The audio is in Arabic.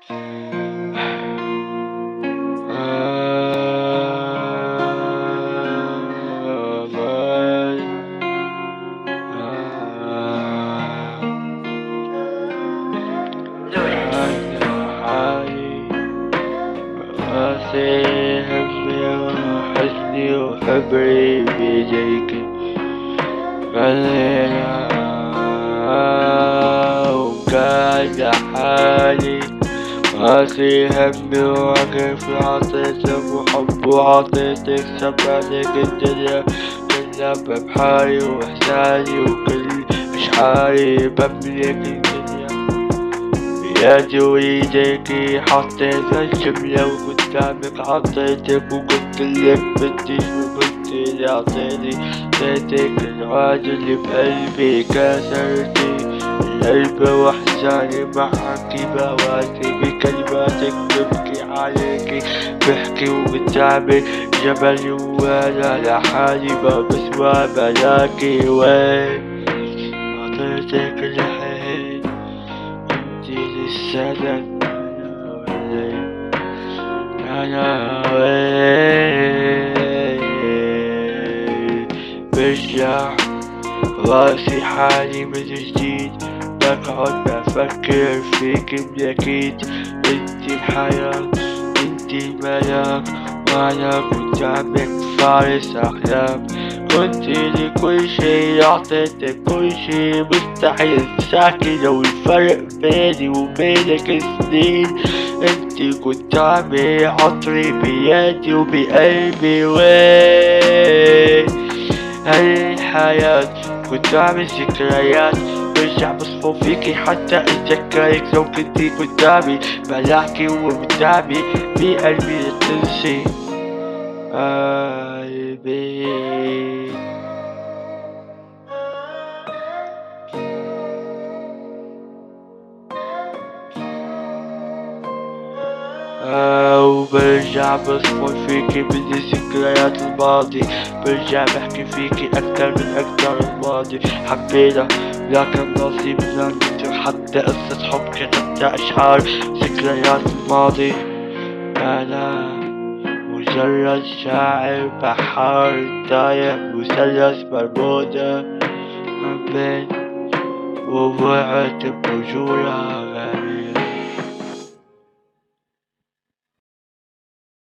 راسي همي وحزني وحبري بيديك خلينا وقاعد حالي. راسي همي واقف عطيتك وحب وعطيتك سبعتك الدنيا كلها بحالي وإحساني وكل أشعاري بملك الدنيا بيدي وإيديكي. حطيت الجملة وقدامك حطيتك وقلتلك بديش وقلتلي أعطيني اديتك الوعد اللي بقلبي كسرتي القلب وإحساني معاكي بواتي بكلماتك ببكي عليكي بحكي وقدامي جبل وانا لحالي ما بسوى بلاكي وين عطيتك الحين انتي لسه أنا وين برجع راسي حالي من جديد بقعد بفكر فيك من أكيد. انتي الحياة انتي الملاك وانا قدامك فارس أحلام. كنتي لي كل شي اعطيتك كل شي مستحيل تساكي لو الفرق بيني وبينك سنين. انتي قدامي عطري بيدي وبقلبي وين هالحياة قدامي ذكريات برجع بصفو فيكي حتى اتذكرك لو كنتي قدامي بلاكي وقدامي بقلبي تنسي قلبي. وبرجع بصفو فيكي بدي ذكريات الماضي برجع بحكي فيكي أكتر من الماضي. حبينا لكن نصيبنا نكتر حتى قصة حب كتبتها أشعار ذكريات الماضي. أنا مجرد شاعر بحار تايه مثلث برمودا من بين ووقعت بوجوهها